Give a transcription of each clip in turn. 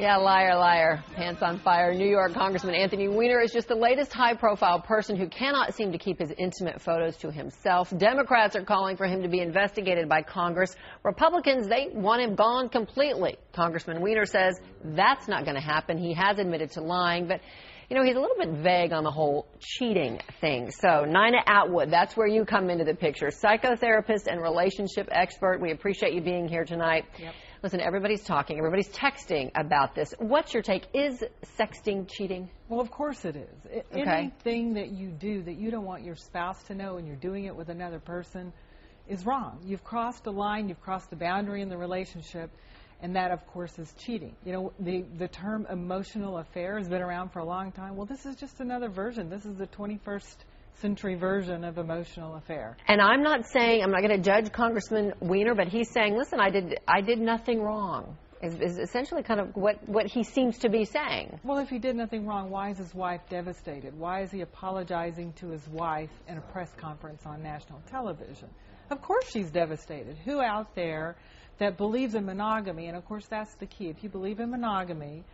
Yeah, liar, liar. Pants on fire. New York Congressman Anthony Weiner is just the latest high-profile person who cannot seem to keep his intimate photos to himself. Democrats are calling for him to be investigated by Congress. Republicans, they want him gone completely. Congressman Weiner says that's not going to happen. He has admitted to lying, but you know, he's a little bit vague on the whole cheating thing. So, Nina Atwood, that's where you come into the picture. Psychotherapist and relationship expert. We appreciate you being here tonight. Yep. Listen, everybody's talking, everybody's texting about this. What's your take? Is sexting cheating? Well, of course it is. Okay. Anything that you do that you don't want your spouse to know and you're doing it with another person is wrong. You've crossed a line, you've crossed a boundary in the relationship, and that, of course, is cheating. You know, the term emotional affair has been around for a long time. Well, this is just another version. This is the 21st century version of emotional affair. And I'm not saying, I'm not going to judge Congressman Weiner, but he's saying, listen, I did nothing wrong, is essentially kind of what he seems to be saying. Well, if he did nothing wrong, why is his wife devastated? Why is he apologizing to his wife in a press conference on national television? Of course she's devastated. Who out there that believes in monogamy, and of course that's the key, if you believe in monogamy,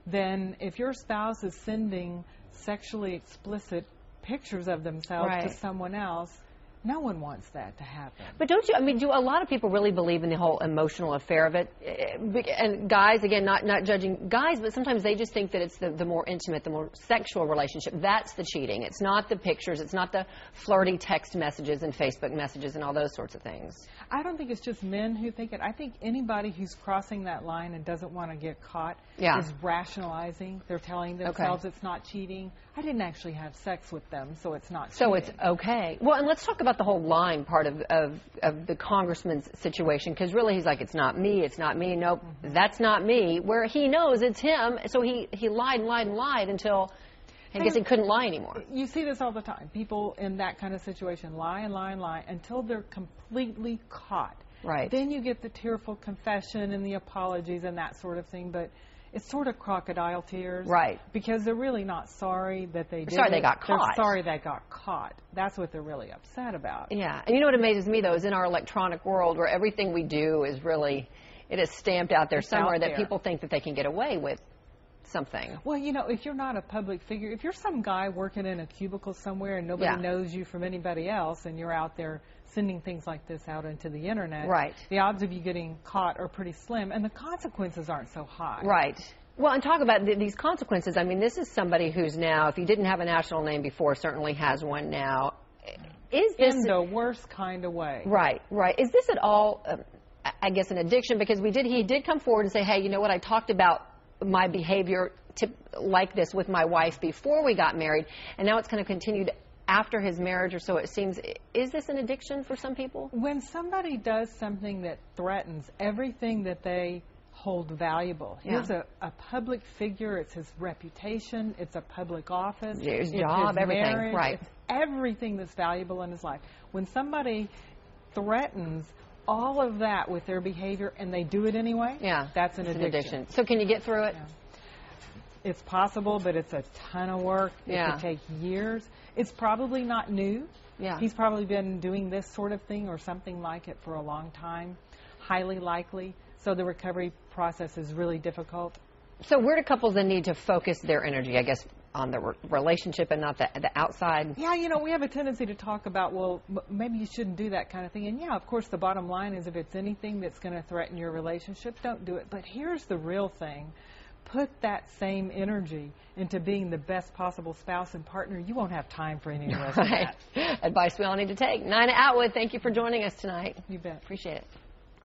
then if your spouse is sending sexually explicit pictures of themselves to someone else, no one wants that to happen. But don't you, I mean, do a lot of people really believe in the whole emotional affair of it? And guys, again, not judging guys, but sometimes they just think that it's the more intimate, the more sexual relationship. That's the cheating. It's not the pictures. It's not the flirty text messages and Facebook messages and all those sorts of things. I don't think it's just men who think it. I think anybody who's crossing that line and doesn't want to get caught is rationalizing. They're telling themselves it's not cheating. I didn't actually have sex with them, so it's not cheating. So it's okay. Well, and let's talk about the whole lying part of the congressman's situation, because really he's like, it's not me, it's not me, nope, that's not me, where he knows it's him, so he lied and lied and lied until I guess he couldn't lie anymore. You see this all the time. People in that kind of situation lie and lie and lie until they're completely caught. Right. Then you get the tearful confession and the apologies and that sort of thing, but it's sort of crocodile tears. Right. Because they're really not sorry that they did sorry it. they got caught. They're sorry they got caught. That's what they're really upset about. Yeah. And you know what amazes me, though, is in our electronic world where everything we do is really, it is stamped out there somewhere that people think that they can get away with something. Well, you know, if you're not a public figure, if you're some guy working in a cubicle somewhere and nobody knows you from anybody else and you're out there sending things like this out into the internet, the odds of you getting caught are pretty slim, and the consequences aren't so high. Right. Well, and talk about these consequences. I mean, this is somebody who's now, if he didn't have a national name before, certainly has one now. Is this in the worst kind of way? Right, right. Is this at all, I guess, an addiction? Because he did come forward and say, hey, you know what, I talked about my behavior like this with my wife before we got married, and now it's kind of continued after his marriage, or so it seems. Is this an addiction for some people? When somebody does something that threatens everything that they hold valuable. Here's a public figure. It's his reputation. It's a public office. His it's job, his everything. Marriage, right. It's everything that's valuable in his life. When somebody threatens all of that with their behavior and they do it anyway, that's an addiction. So can you get through it? Yeah. It's possible, but it's a ton of work. It could take years. It's probably not new. Yeah. He's probably been doing this sort of thing or something like it for a long time, highly likely. So the recovery process is really difficult. So where do couples then need to focus their energy, I guess, on the relationship and not the outside? Yeah, you know, we have a tendency to talk about, well, maybe you shouldn't do that kind of thing. And yeah, of course, the bottom line is if it's anything that's going to threaten your relationship, don't do it. But here's the real thing. Put that same energy into being the best possible spouse and partner. You won't have time for any of the rest of that. Advice we all need to take. Nina Atwood, thank you for joining us tonight. You bet. Appreciate it.